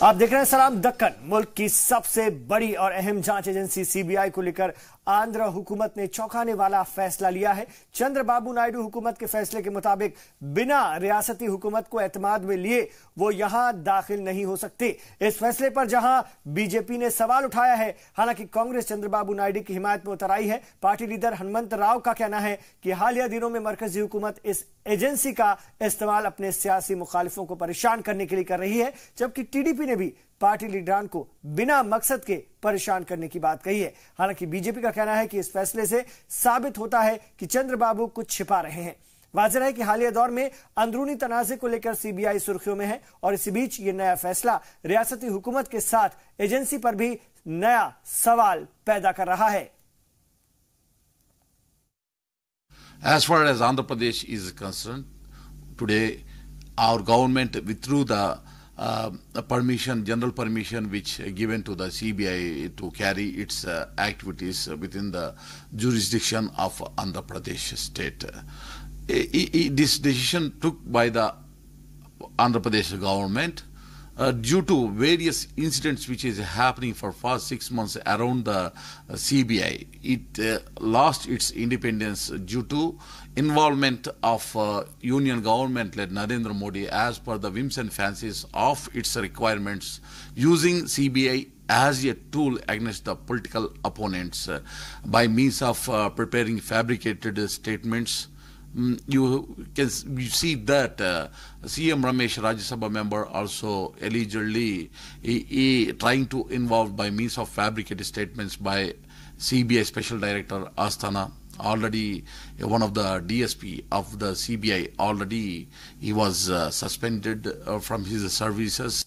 आप देख रहे हैं सलाम दक्कन। मुल्क की सबसे बड़ी और अहम जांच एजेंसी सीबीआई को लेकर आंध्र हुकूमत ने चौंकाने वाला फैसला लिया है। चंद्रबाबू नायडू हुकूमत के फैसले के मुताबिक बिना रियासती हुकूमत को एतमाद में लिए वो यहां दाखिल नहीं हो सकते। इस फैसले पर जहां बीजेपी ने सवाल उठाया है, हालांकि कांग्रेस चंद्रबाबू नायडू की हिमायत में उतर आई है। पार्टी लीडर हनुमंत राव का कहना है कि हालिया दिनों में मरकजी हुकूमत इस एजेंसी का इस्तेमाल अपने सियासी मुखालिफों को परेशान करने के लिए कर रही है, जबकि टीडीपी ने भी पार्टी लीडरान को बिना मकसद के परेशान करने की बात कही है। हालांकि बीजेपी का कहना है कि इस फैसले से साबित होता है कि चंद्रबाबू कुछ छिपा रहे हैं। वाज़ेह है कि हालिया दौर में अंदरूनी तनाज़े को लेकर सीबीआई सुर्खियों में है और इसी बीच ये नया फैसला रियासती हुकूमत के साथ एजेंसी पर भी नया सवाल पैदा कर रहा है। As far as Andhra Pradesh is concerned, today our government withdrew the permission, general permission, which given to the CBI to carry its activities within the jurisdiction of Andhra Pradesh state. This decision took by the Andhra Pradesh government due to various incidents which is happening for past 6 months around the CBI. It lost its independence due to involvement of union government led Narendra Modi as per the whims and fancies of its requirements, using CBI as a tool against the political opponents by means of preparing fabricated statements. You see that CM Ramesh, Rajya Sabha member, also allegedly trying to involve by means of fabricated statements by CBI Special Director Asthana. Already one of the DSP of the CBI, already he was suspended from his services.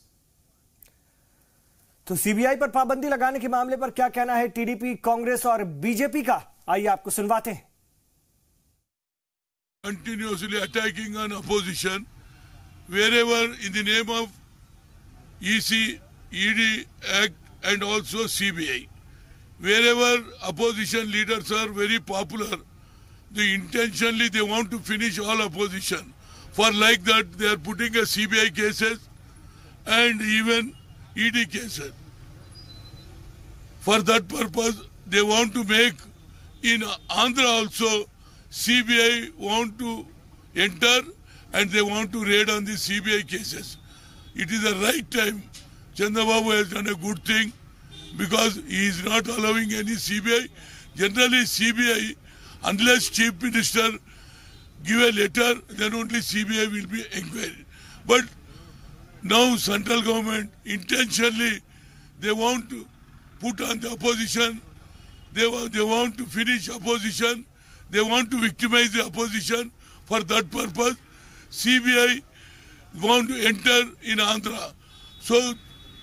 तो CBI पर पाबंदी लगाने के मामले पर क्या कहना है टीडीपी, कांग्रेस और बीजेपी का, आइए आपको सुनवाते हैं। Continuously attacking an opposition wherever in the name of EC, ED Act and also CBI. Wherever opposition leaders are very popular, they intentionally they want to finish all opposition. For like that they are putting a CBI cases and even ED cases. For that purpose they want to make in Andhra also CBI want to enter and they want to raid on the CBI cases. It is the right time. Chandrababu has done a good thing because he is not allowing any CBI. Generally CBI, unless Chief Minister give a letter, then only CBI will be inquired. But now central government intentionally they want to put on the opposition. They want to finish opposition. They want to victimize the opposition. For that purpose, CBI want to enter in Andhra. So,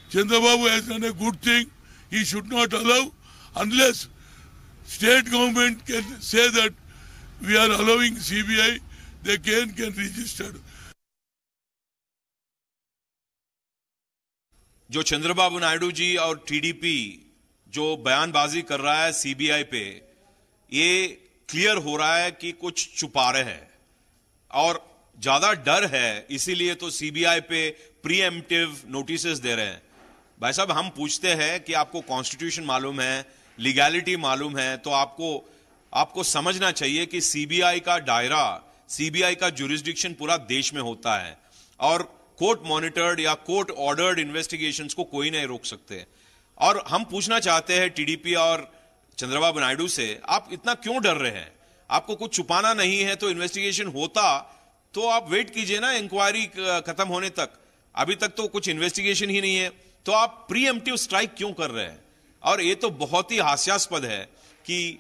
Chandrababu has done a good thing. He should not allow unless state government can say that we are allowing CBI, they can register. जो चंद्रबाबू नायडू जी और TDP जो बयानबाजी कर रहा है CBI पे, ये clear हो रहा है कि कुछ छुपा रहे हैं और ज्यादा डर है, इसीलिए तो सीबीआई पे प्रीएम्प्टिव नोटिसेस दे रहे हैं। भाई साहब, हम पूछते हैं कि आपको कॉन्स्टिट्यूशन मालूम है, लीगैलिटी मालूम है, तो आपको समझना चाहिए कि सीबीआई का दायरा, सीबीआई का जुरिस्डिक्शन पूरा देश में होता है और कोर्ट मॉनिटर्ड या कोर्ट ऑर्डर्ड इन्वेस्टिगेशंस को कोई नहीं रोक सकते। और हम पूछना चाहते हैं टीडीपी और चंद्रबाबू नायडू से, आप इतना क्यों डर रहे हैं? आपको कुछ छुपाना नहीं है तो इन्वेस्टिगेशन होता तो आप वेट कीजिए ना इंक्वायरी खत्म होने तक। अभी तक तो कुछ इन्वेस्टिगेशन ही नहीं है, तो आप प्रीएम्प्टिव स्ट्राइक क्यों कर रहे हैं? और ये तो बहुत ही हास्यास्पद है कि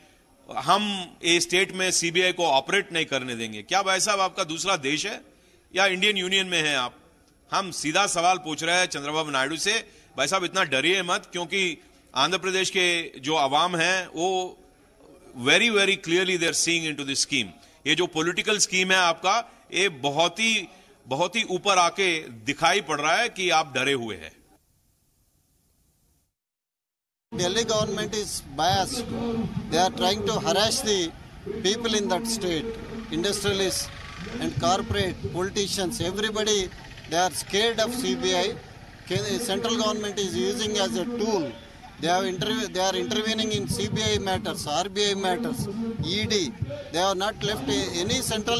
हम ये स्टेट में सीबीआई को ऑपरेट नहीं करने देंगे। क्या भाई साहब आपका दूसरा देश है या इंडियन यूनियन में है आप? हम सीधा सवाल पूछ रहे हैं चंद्रबाबू नायडू से, भाई साहब इतना डरिए मत, क्योंकि आंध्र प्रदेश के जो अवाम हैं वो very very clearly they are seeing into this scheme. ये जो पॉलिटिकल स्कीम है आपका, ये बहुत ही ऊपर आके दिखाई पड़ रहा है कि आप डरे हुए हैं। Delhi government is biased. They are trying to harass the people in that state, industrialists and corporate politicians. Everybody, they are scared of CBI central government is using as a tool. They are intervening in CBI matters, RBI matters, ED. They have not left any central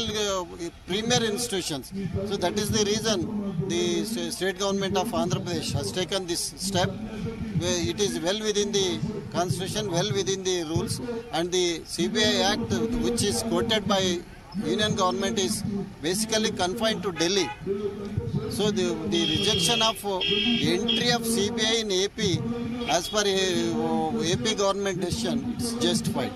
premier institutions. So that is the reason the state government of Andhra Pradesh has taken this step. It is well within the constitution, well within the rules, and the CBI Act, which is quoted by Union government, is basically confined to Delhi. So the rejection of entry of CBI in AP as per AP government decision, it's justified.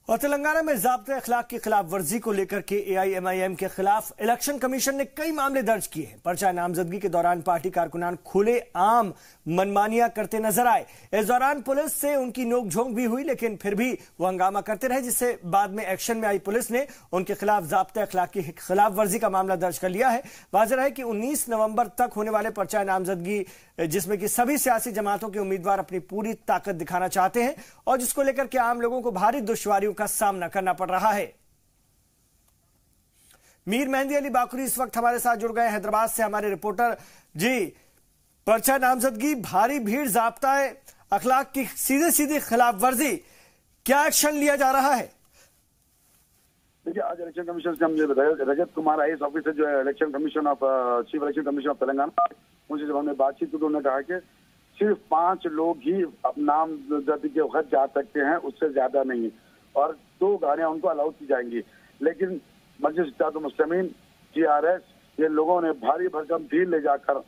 और तेलंगाना में ज़ाब्ते अखलाक की खिलाफ वर्जी को लेकर के AIMIM के खिलाफ election commission ने कई मामले दर्ज किए हैं। पर्चा नामजदगी के दौरान पार्टी कारकुनान खुले आम मनमानियां करते नजर आए। इस दौरान पुलिस से उनकी नोकझोंक भी हुई, लेकिन फिर भी वो हंगामा करते रहे, जिससे बाद में एक्शन में आई पुलिस ने उनके खिलाफ ज़ाब्ते अखलाक की खिलाफ वर्जी का मामला दर्ज कर लिया है। वाज़ेह है कि 19 नवंबर तक होने वाले पर्चा नामजदगी, जिसमें कि सभी सियासी जमातों के उम्मीदवार अपनी पूरी ताकत दिखाना चाहते हैं और जिसको लेकर के आम लोगों को भारी दुश्वारियों का सामना करना पड़ रहा है। मीर मेहंदी अली बाकरी इस वक्त हमारे साथ जुड़ गए हैदराबाद से, हमारे रिपोर्टर जी। पर्चा नामजदगी, भारी भीड़, ज़ाब्ता अखलाक की सीधे सीधे खिलाफ वर्जी, क्या एक्शन लिया जा रहा है? देखिए, आज इलेक्शन कमीशन से हमने बताया, रजत कुमार IAS ऑफिसर जो है election commission of chief election commission of Telangana, उनसे जब हमने बातचीत की तो उन्होंने कहा कि सिर्फ 5 लोग ही नामजदगी के वक्त जा सकते हैं, उससे ज्यादा नहीं, और 2 गाड़ियां उनको अलाउ की जाएंगी। लेकिन मजलिस इत्तेहाद मुस्लिमीन TRS ये लोगों ने भारी भरकम भीड़ ले जाकर,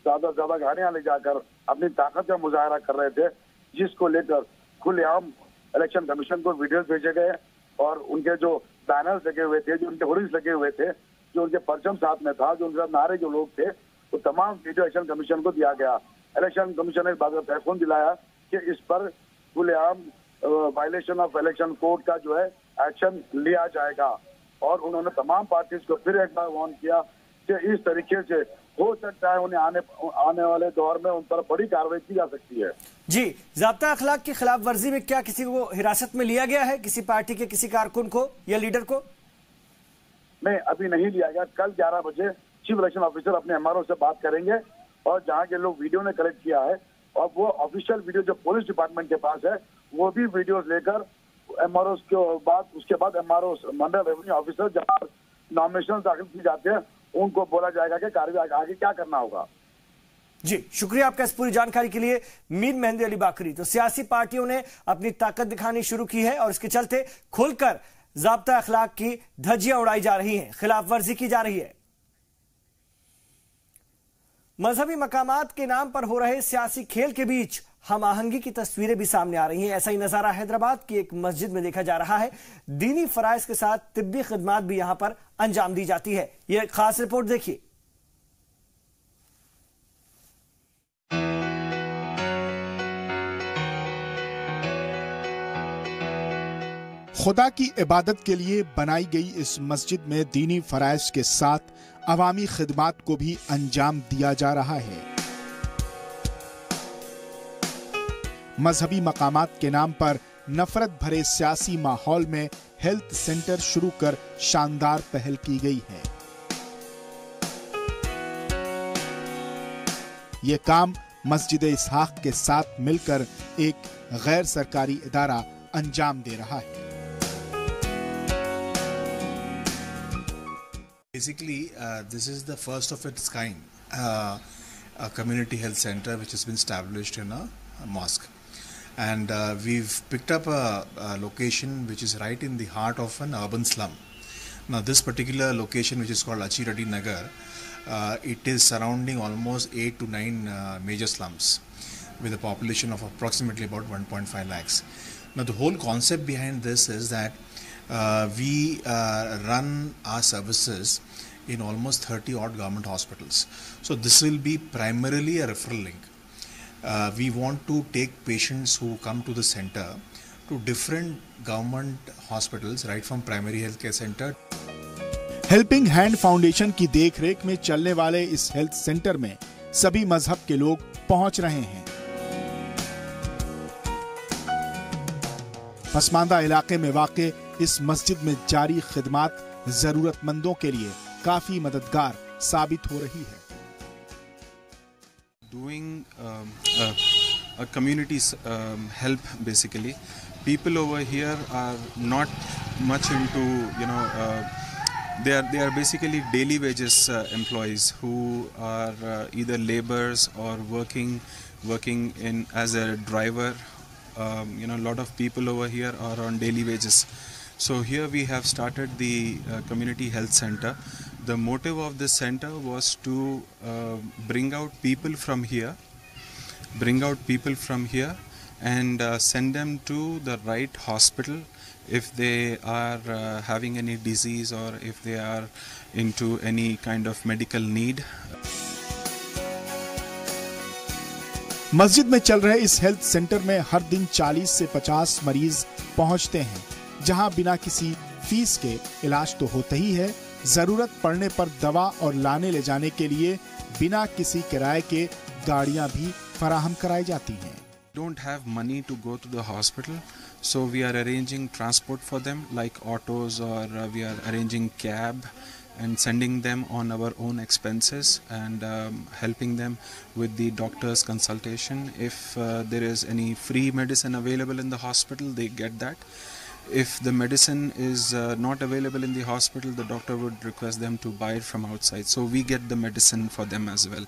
ज्यादा से ज्यादा गाड़ियां ले जाकर अपनी ताकत का मुजाहरा कर रहे थे, जिसको लेकर खुलेआम इलेक्शन कमीशन को वीडियोज भेजे गए और उनके जो बैनर्स लगे हुए थे, जो उनके होर्डिंग्स लगे हुए थे, जो उनके परचम साथ में था, जो उनके साथ नारे जो लोग थे, वो तमाम वीडियो इलेक्शन कमीशन को दिया गया। इलेक्शन कमीशन ने इस बात का पैगाम दिलाया कि इस पर खुलेआम वायलेशन ऑफ इलेक्शन कोड का जो है एक्शन लिया जाएगा, और उन्होंने तमाम पार्टीज को फिर एक बार वार्न किया कि इस तरीके से हो सकता है उन्हें आने वाले दौर में उन पर बड़ी कार्रवाई की जा सकती है। जी, ज़ाब्ता अखलाक की खिलाफ वर्जी में क्या किसी को हिरासत में लिया गया है, किसी पार्टी के किसी कारकुन को या लीडर को? नहीं, अभी नहीं लिया गया। कल 11 बजे चीफ इलेक्शन ऑफिसर अपने MRO से बात करेंगे और जहां के लोग वीडियो ने कलेक्ट किया है और वो ऑफिशियल वीडियो जो पुलिस डिपार्टमेंट के पास है, वो भी वीडियोस लेकर MROs के बाद, उसके बाद MROs मंडल रेवेन्यू ऑफिसर जहां नॉमिनेशन दाखिल की जाते हैं, उनको बोला जाएगा कि कार्रवाई आगे क्या करना होगा। जी, शुक्रिया आपका इस पूरी जानकारी के लिए मीर मेहंदी अली बाकरी। तो सियासी पार्टियों ने अपनी ताकत दिखानी शुरू की है और इसके चलते खुलकर ज़ाब्ता अखलाक की धज्जियां उड़ाई जा रही हैं, खिलाफ वर्जी की जा रही है। मजहबी मकामात के नाम पर हो रहे सियासी खेल के बीच हम आहंगी की तस्वीरें भी सामने आ रही हैं। ऐसा ही नजारा हैदराबाद की एक मस्जिद में देखा जा रहा है। दीनी फराइज के साथ तिब्बी खिदमात भी यहां पर अंजाम दी जाती है। यह खास रिपोर्ट देखिए। खुदा की इबादत के लिए बनाई गई इस मस्जिद में दीनी फराइज के साथ अवामी खिदमात को भी अंजाम दिया जा रहा है। मजहबी मकामात के नाम पर नफरत भरे सियासी माहौल में हेल्थ सेंटर शुरू कर शानदार पहल की गई है। ये काम मस्जिद इसहाक के साथ मिलकर एक गैर सरकारी इदारा अंजाम दे रहा है। Basically, this is the first of its kind, a community health center which has been established in a mosque. And we've picked up a location which is right in the heart of an urban slum. Now this particular location, which is called Achirati Nagar, it is surrounding almost 8 to 9 major slums with a population of approximately about 1.5 lakhs. Now the whole concept behind this is that we run our services in almost 30 odd government hospitals. So this will be primarily a referral link. We want to take patients who come to the center to different government hospitals, right from primary healthcare center. Helping hand foundation की देखरेख में चलने वाले इस health centre में सभी मजहब के लोग पहुंच रहे हैं। पसमानदा इलाके में वाक़े इस मस्जिद में जारी खिदमात जरूरतमंदों के लिए काफी मददगार साबित हो रही है। doing a community's help basically. People over here are not much into, they are basically daily wages employees who are either laborers or working in as a driver. A lot of people over here are on daily wages. So here we have started the community health center. The motive of this center was to bring out people from here and send them to the right hospital if they are having any disease or if they are into any kind of medical need. मस्जिद में चल रहे इस health centre में हर दिन 40 से 50 मरीज पहुंचते हैं, जहां बिना किसी फीस के इलाज तो होता ही है, जरूरत पड़ने पर दवा और लाने ले जाने के लिए बिना किसी किराए के गाड़ियां भी फराहम कराई जाती हैं। Don't have money to go to the hospital, so we are arranging transport for them like autos, or we are arranging cab and sending them on our own expenses and helping them with the doctor's consultation. If there is any free medicine available in the hospital, they get that. If the medicine is not available in the hospital, the doctor would request them to buy it from outside. So we get the medicine for them as well.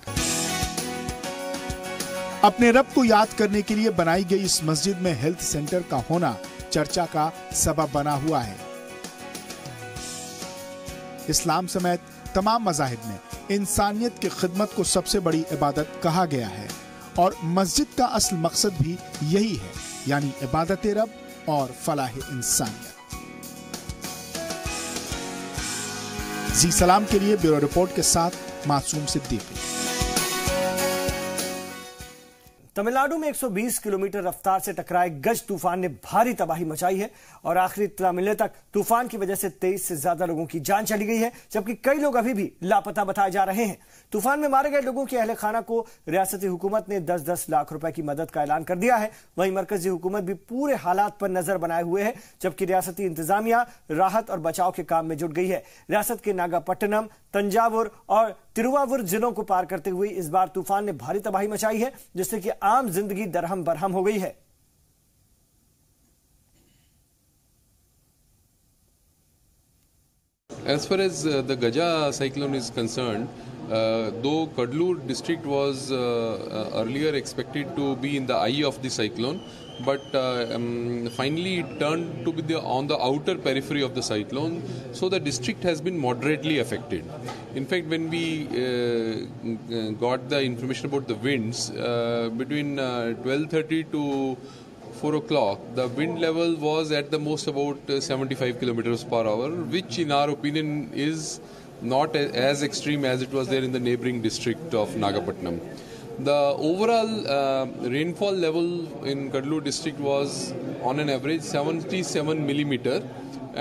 अपने रब को याद करने के लिए बनाई गई इस मस्जिद में हेल्थ सेंटर का होना चर्चा का सबब बना हुआ है। इस्लाम समेत तमाम मज़ाहिब में इंसानियत की खिदमत को सबसे बड़ी इबादत कहा गया है और मस्जिद का असल मकसद भी यही है, यानी इबादत रब और फलाह इंसानियत। जी सलाम के लिए ब्यूरो रिपोर्ट के साथ मासूम सिद्दीकी। तमिलनाडु में 120 किलोमीटर रफ्तार से टकराए गज तूफान ने भारी तबाही मचाई है और आखिरी इत्तला मिलने तक तूफान की वजह से 23 से ज्यादा लोगों की जान चली गई है, जबकि कई लोग अभी भी लापता बताए जा रहे हैं। तूफान में मारे गए लोगों के अहले खाना को रियासती हुकूमत ने 10-10 लाख रुपए की मदद का ऐलान कर दिया है। वहीं मरकजी हुकूमत भी पूरे हालात पर नजर बनाए हुए है, जबकि रियासती इंतजामिया राहत और बचाव के काम में जुट गई है। रियासत के नागापट्टनम, तंजावुर और तिरुवावुर जिलों को पार करते हुए इस बार तूफान ने भारी तबाही मचाई है, जिससे कि आम जिंदगी दरहम बरहम हो गई है। As far as the Gaja cyclone is concerned, though Kadalur district was earlier expected to be in the eye of the cyclone, but finally it turned to be on the outer periphery of the cyclone, so the district has been moderately affected. In fact, when we got the information about the winds, between 12:30 to 4 o'clock, the wind level was at the most about 75 kilometers per hour, which in our opinion is not as extreme as it was there in the neighboring district of Nagapattinam. The overall rainfall level in Kadalur district was on an average 77 millimeter,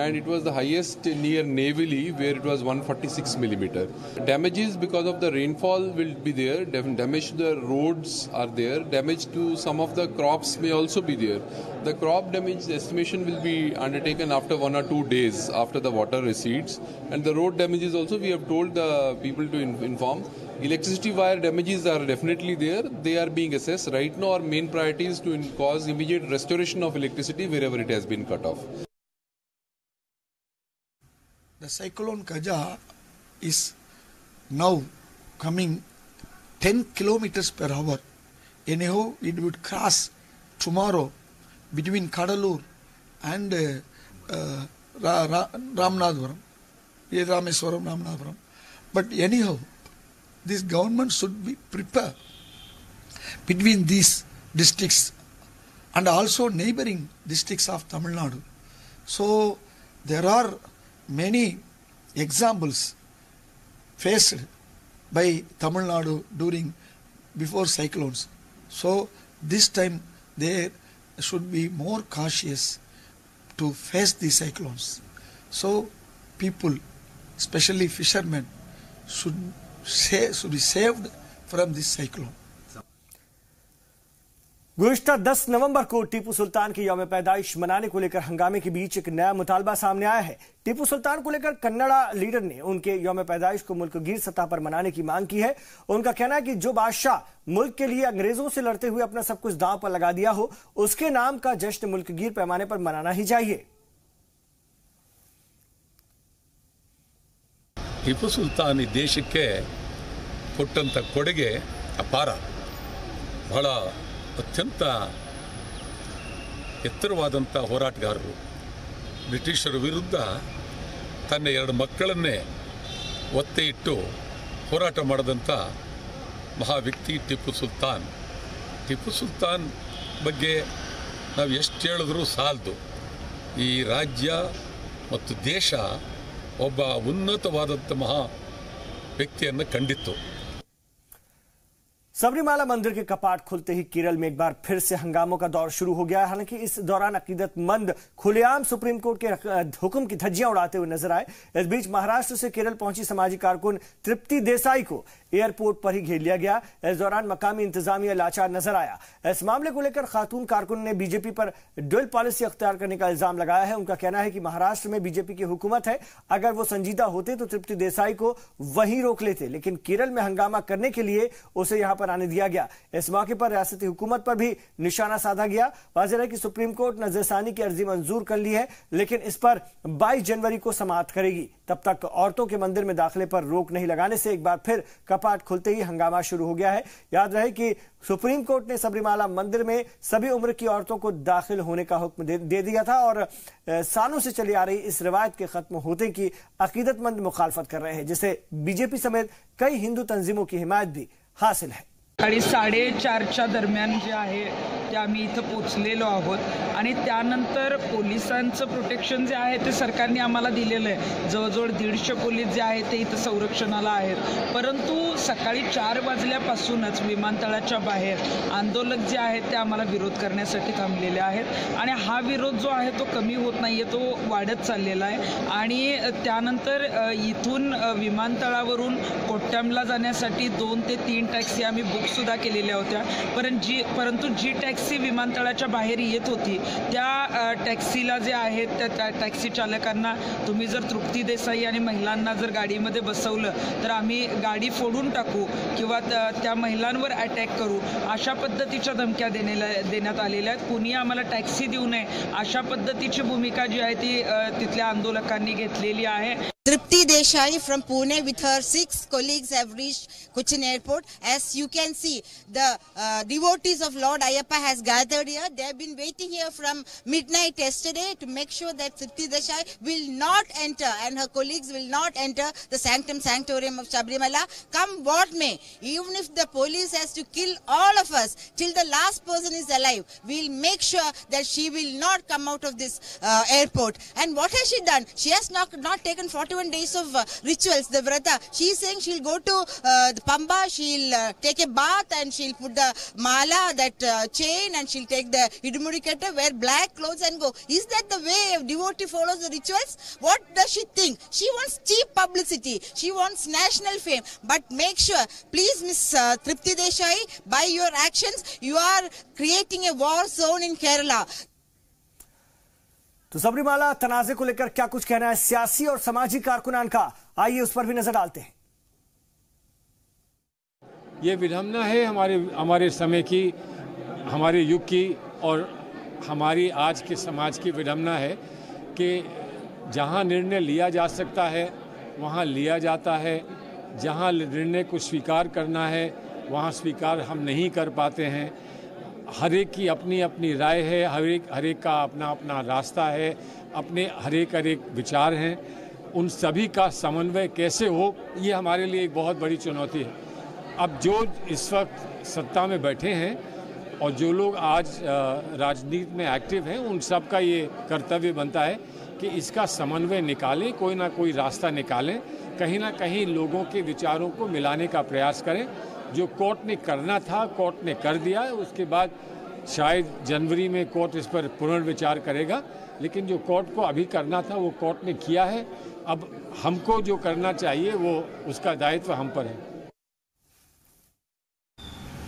and it was the highest near Neyveli, where it was 146 millimeter. Damages because of the rainfall will be there. Damage to the roads are there. Damage to some of the crops may also be there. The crop damage estimation will be undertaken after 1 or 2 days after the water recedes. And the road damages also, we have told the people to inform. Electricity wire damages are definitely there. They are being assessed. Right now our main priority is to cause immediate restoration of electricity wherever it has been cut off. The cyclone Gaja is now coming 10 kilometers per hour. Anyhow, it would cross tomorrow between Kadalur and Ramanathapuram, Rameswaram, Ramanathapuram. But anyhow, this government should be prepared between these districts and also neighboring districts of Tamil Nadu. So there are many examples faced by Tamil Nadu before cyclones. So this time they should be more cautious to face these cyclones. So people, especially fishermen, should be saved from this cyclone. गुज़िश्ता 10 नवंबर को टीपू सुल्तान की यौम पैदाइश मनाने को लेकर हंगामे के बीच एक नया मुतालबा सामने आया है। टीपू सुल्तान को लेकर कन्नड़ा लीडर ने उनके यौम पैदाइश को मुल्कगीर सतह पर मनाने की मांग की है। उनका कहना है कि जो बादशाह मुल्क के लिए अंग्रेजों से लड़ते हुए अपना सब कुछ दांव पर लगा दिया हो, उसके नाम का जश्न मुल्कगीर पैमाने पर मनाना ही चाहिए। ಟಿಪ್ಪು ಸುಲ್ತಾನ್ ಈ ದೇಶಕ್ಕೆ ಕೊಟ್ಟಂತ ಕೊಡುಗೆ ಅಪಾರ, ಬಹಳ ಅತ್ಯಂತ ಎತ್ತರವಾದಂಥ ಹೋರಾಟಗಾರರು. ಬ್ರಿಟಿಷರ ವಿರುದ್ಧ ತನ್ನ 2 ಮಕ್ಕಳನ್ನೇ ಒತ್ತೆ ಇಟ್ಟು ಹೋರಾಟ ಮಾಡಿದಂಥ ಮಹಾ ವ್ಯಕ್ತಿ ಟಿಪ್ಪು ಸುಲ್ತಾನ್. ಟಿಪ್ಪು ಸುಲ್ತಾನ್ ಬಗ್ಗೆ ನಾವು ಎಷ್ಟು ಹೇಳಿದ್ರೂ ಸಾಲದು. ಈ ರಾಜ್ಯ ಮತ್ತು ದೇಶ ಒಬ್ಬ ಉನ್ನತವಾದಂಥ ಮಹಾ ವ್ಯಕ್ತಿಯನ್ನು ಕಂಡಿತ್ತು. सबरीमाला मंदिर के कपाट खुलते ही केरल में एक बार फिर से हंगामों का दौर शुरू हो गया है। हालांकि इस दौरान अकीदतमंद खुलेआम सुप्रीम कोर्ट के हुक्म की धज्जियां उड़ाते हुए नजर आए। इस बीच महाराष्ट्र से केरल पहुंची समाजी कारकुन तृप्ति देसाई को एयरपोर्ट पर ही घेर लिया गया। इस दौरान मकामी इंतजामिया लाचार नजर आया। इस मामले को लेकर खातून कारकुन ने बीजेपी पर डुअल पॉलिसी अख्तियार करने का इल्जाम लगाया है। उनका कहना है कि महाराष्ट्र में बीजेपी की हुकूमत है, अगर वो संजीदा होते तो तृप्ति देसाई को वहीं रोक लेते, लेकिन केरल में हंगामा करने के लिए उसे यहां पर आने दिया गया। इस मौके पर रियासती हुकूमत पर भी निशाना साधा गया। वाज़ेह है कि सुप्रीम कोर्ट नजरसानी की अर्जी मंजूर कर ली है, लेकिन इस पर 22 जनवरी को समाअत करेगी। तब तक औरतों के मंदिर में दाखिले पर रोक नहीं लगाने से एक बार फिर कपाट खुलते ही हंगामा शुरू हो गया है। याद रहे कि सुप्रीम कोर्ट ने सबरीमाला मंदिर में सभी उम्र की औरतों को दाखिल होने का हुक्म दे दिया था और सालों से चली आ रही इस रिवायत के खत्म होते की अकीदतमंद मुखालफत कर रहे हैं, जिसे बीजेपी समेत कई हिंदू तंजीमों की हिमायत भी हासिल है। 4:30च्या दरम्यान जे आहे ते आम्ही इथं पोचलेलो आहोत आणि त्यानंतर पोलिसांचं प्रोटेक्शन जे आहे ते सरकारने आम्हाला दिलेलं आहे। जवळजवळ 150 पोलीस जे आहेत ते इथं संरक्षणाला आहेत, परंतु सकाळी 4 वाजल्यापासूनच विमानतळाच्या बाहेर आंदोलक जे आहेत ते आम्हाला विरोध करण्यासाठी थांबलेले आहेत आणि हा विरोध जो आहे तो कमी होत नाहीये, तो वाढत चाललेला आहे। आणि त्यानंतर इथून विमानतळावरून कोट्टामला जाण्यासाठी 2 ते 3 टॅक्सी आम्ही बुक सुद्धा केलेल्या होत्या, परंतु जी टॅक्सी विमानतळाच्या बाहेर येत होती त्या टॅक्सीला जे आहेत त्या टॅक्सी चालकांना तुम्ही जर तृप्ती देसाई आणि महिलांना जर गाडीमध्ये बसवलं तर आम्ही गाडी फोडून टाकू किंवा त्या महिलांवर अटॅक करू, अशा पद्धतीच्या धमक्या देण्यात आलेल्या आहेत। कुणी आम्हाला टॅक्सी देऊ नये अशा पद्धतीची भूमिका जी आहे ती तिथल्या आंदोलकांनी घेतलेली आहे। Tripti Desai from Pune with her 6 colleagues have reached Cochin Airport. As you can see, the devotees of Lord Ayyappa has gathered here. They have been waiting here from midnight yesterday to make sure that Tripti Desai will not enter and her colleagues will not enter the sanctum sanctorium of Sabrimala. Come what may, even if the police has to kill all of us till the last person is alive, we'll make sure that she will not come out of this airport. And what has she done? She has not taken 41 days of rituals, the vrata. She is saying she'll go to the Pamba, she'll take a bath and she'll put the mala, that chain, and she'll take the idumudiketta, wear black clothes and go. Is that the way a devotee follows the rituals? What does she think? She wants cheap publicity. She wants national fame. But make sure, please Miss Tripti Desai, by your actions, you are creating a war zone in Kerala. तो सबरीमाला तनाजे को लेकर क्या कुछ कहना है सियासी और सामाजिक कारकुनान का, आइए उस पर भी नजर डालते हैं। ये विडंबना है हमारे समय की, हमारे युग की और हमारी आज के समाज की विडंबना है कि जहां निर्णय लिया जा सकता है वहां लिया जाता है, जहां निर्णय को स्वीकार करना है वहां स्वीकार हम नहीं कर पाते हैं। हर एक की अपनी अपनी राय है, हर एक का अपना अपना रास्ता है, अपने हर एक विचार हैं। उन सभी का समन्वय कैसे हो, ये हमारे लिए एक बहुत बड़ी चुनौती है। अब जो इस वक्त सत्ता में बैठे हैं और जो लोग आज राजनीति में एक्टिव हैं, उन सब का ये कर्तव्य बनता है कि इसका समन्वय निकालें, कोई ना कोई रास्ता निकालें, कहीं ना कहीं लोगों के विचारों को मिलाने का प्रयास करें। जो कोर्ट ने करना था कोर्ट ने कर दिया है, उसके बाद शायद जनवरी में कोर्ट इस पर पुनर्विचार करेगा, लेकिन जो कोर्ट को अभी करना था वो कोर्ट ने किया है। अब हमको जो करना चाहिए वो उसका दायित्व हम पर है।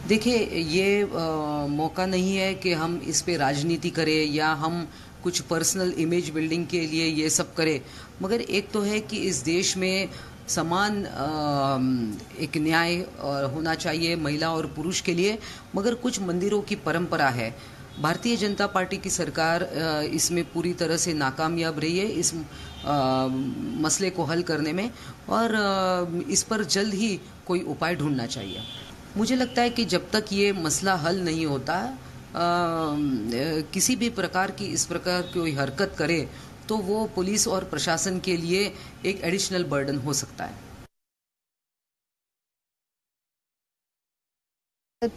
देखिए, ये मौका नहीं है कि हम इस पे राजनीति करें या हम कुछ पर्सनल इमेज बिल्डिंग के लिए ये सब करें, मगर एक तो है कि इस देश में समान एक न्याय होना चाहिए महिला और पुरुष के लिए। मगर कुछ मंदिरों की परंपरा है, भारतीय जनता पार्टी की सरकार इसमें पूरी तरह से नाकामयाब रही है इस मसले को हल करने में, और इस पर जल्द ही कोई उपाय ढूंढना चाहिए। मुझे लगता है कि जब तक ये मसला हल नहीं होता, किसी भी प्रकार की इस प्रकार की कोई हरकत करे तो वो पुलिस और प्रशासन के लिए एक एडिशनल बर्डन हो सकता है।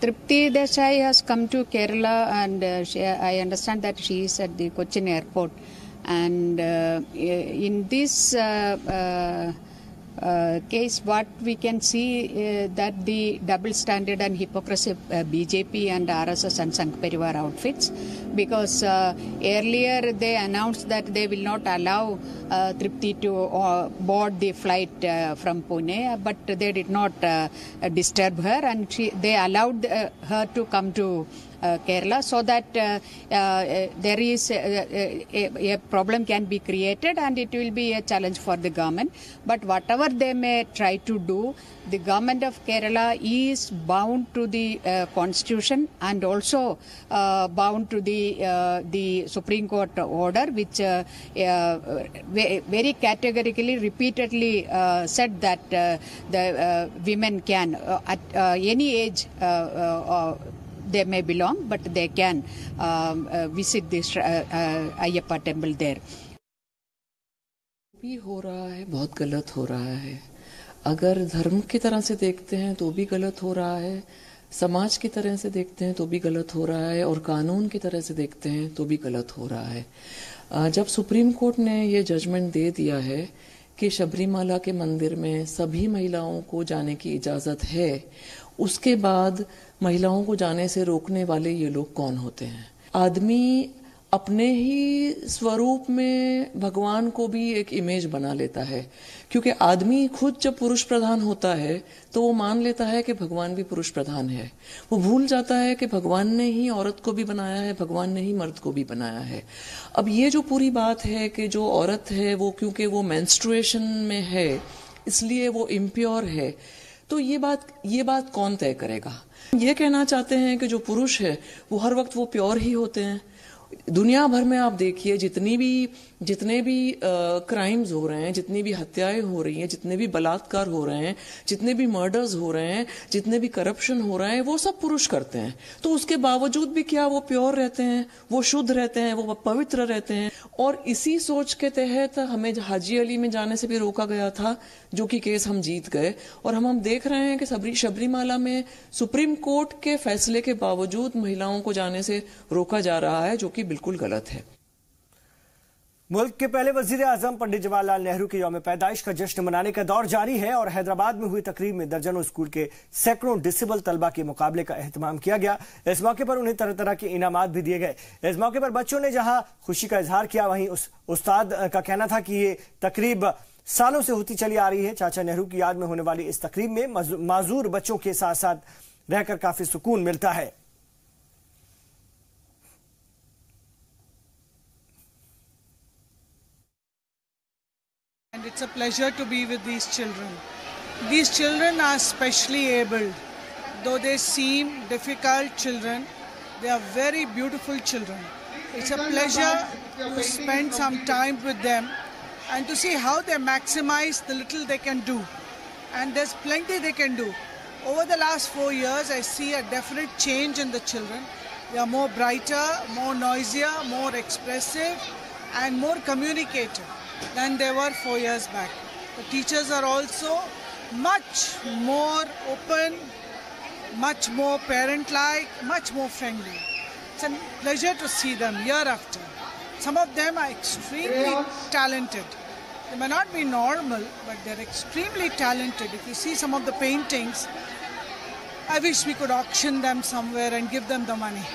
Tripti Desai has come to Kerala, and I understand that she is at the Cochin airport, and in this case what we can see that the double standard and hypocrisy of BJP and RSS and Sangh Parivar outfits, because earlier they announced that they will not allow Tripti to board the flight from Pune, but they did not disturb her, and they allowed her to come to Kerala, so that there is a problem can be created and it will be a challenge for the government. But whatever they may try to do, the government of Kerala is bound to the constitution and also bound to the Supreme Court order, which very categorically, repeatedly said that the women can at any age they may belong, but they can visit this Ayyappa temple there. भी हो रहा है, बहुत गलत हो रहा है। अगर धर्म की तरह से देखते हैं तो भी गलत हो रहा है, समाज की तरह से देखते हैं तो भी गलत हो रहा है, और कानून की तरह से देखते हैं तो भी गलत हो रहा है। जब सुप्रीम कोर्ट ने ये जजमेंट दे दिया है कि शबरीमाला के मंदिर में सभी महिलाओं को जाने की इजाज़त है, उसके बाद महिलाओं को जाने से रोकने वाले ये लोग कौन होते हैं? आदमी अपने ही स्वरूप में भगवान को भी एक इमेज बना लेता है, क्योंकि आदमी खुद जब पुरुष प्रधान होता है तो वो मान लेता है कि भगवान भी पुरुष प्रधान है। वो भूल जाता है कि भगवान ने ही औरत को भी बनाया है, भगवान ने ही मर्द को भी बनाया है। अब ये जो पूरी बात है कि जो औरत है वो क्योंकि वो मेंस्ट्रुएशन में है इसलिए वो इम्प्योर है, तो ये बात कौन तय करेगा? ये कहना चाहते हैं कि जो पुरुष है वो हर वक्त वो प्योर ही होते हैं। दुनिया भर में आप देखिए जितने भी क्राइम्स हो रहे हैं, जितनी भी हत्याएं हो रही हैं, जितने भी बलात्कार हो रहे हैं, जितने भी मर्डर्स हो रहे हैं, जितने भी करप्शन हो रहे हैं, वो सब पुरुष करते हैं। तो उसके बावजूद भी क्या वो प्योर रहते हैं, वो शुद्ध रहते हैं, वो पवित्र रहते हैं। और इसी सोच के तहत हमें हाजी अली में जाने से भी रोका गया था, जो कि केस हम जीत गए। और हम देख रहे हैं कि शबरीमाला में सुप्रीम कोर्ट के फैसले के बावजूद महिलाओं को जाने से रोका जा रहा है, जो कि बिल्कुल गलत है। मुल्क के पहले वजीर आजम पंडित जवाहरलाल नेहरू की यौम पैदाइश का जश्न मनाने का दौर जारी है, और हैदराबाद में हुई तकरीब में दर्जनों स्कूल के सैकड़ों डिसेबल तलबा के मुकाबले का एहतमाम किया गया। इस मौके पर उन्हें तरह तरह के इनामात भी दिए गए। इस मौके पर बच्चों ने जहां खुशी का इजहार किया, वहीं उस उस्ताद का कहना था कि ये तकरीब सालों से होती चली आ रही है। चाचा नेहरू की याद में होने वाली इस तकरीब में माजूर बच्चों के साथ साथ रहकर काफी सुकून मिलता है। And it's a pleasure to be with these children. These children are specially abled. Though they seem difficult children, they are very beautiful children. It's a pleasure to spend some time with them and to see how they maximize the little they can do. And there's plenty they can do. Over the last 4 years, I see a definite change in the children. They are more brighter, more noisier, more expressive, and more communicative than they were 4 years back. The teachers are also much more open, much more parent-like, much more friendly. It's a pleasure to see them year after. Some of them are extremely talented. They may not be normal, but they're extremely talented. If you see some of the paintings, I wish we could auction them somewhere and give them the money.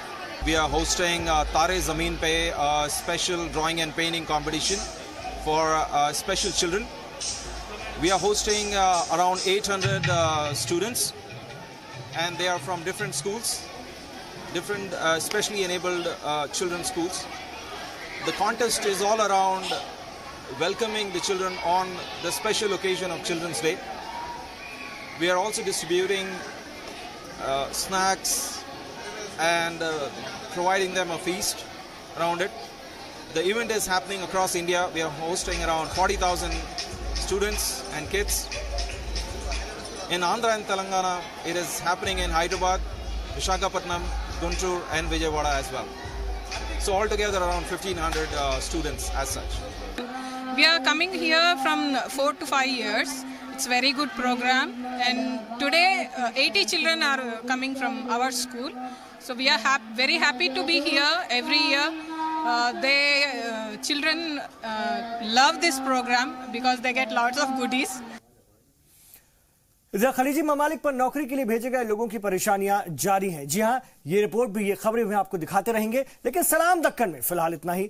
We are hosting Tare Zameen Pe, a special drawing and painting competition for special children. We are hosting around 800 students, and they are from different schools, different specially enabled children's schools. The contest is all around welcoming the children on the special occasion of Children's Day. We are also distributing snacks and providing them a feast around it. The event is happening across India. We are hosting around 40,000 students and kids. In Andhra and Telangana, it is happening in Hyderabad, Visakhapatnam, Guntur and Vijayawada as well. So altogether around 1,500 students as such. We are coming here from 4 to 5 years. It's a very good program, and today 80 children are coming from our school. So we are very happy to be here every year. Children love this program because they get lots of goodies. इधर खलीजी ममालिक पर नौकरी के लिए भेजे गए लोगों की परेशानियां जारी हैं। जी हां, ये रिपोर्ट भी, ये खबरें भी आपको दिखाते रहेंगे, लेकिन सलाम दक्कन में फिलहाल इतना ही।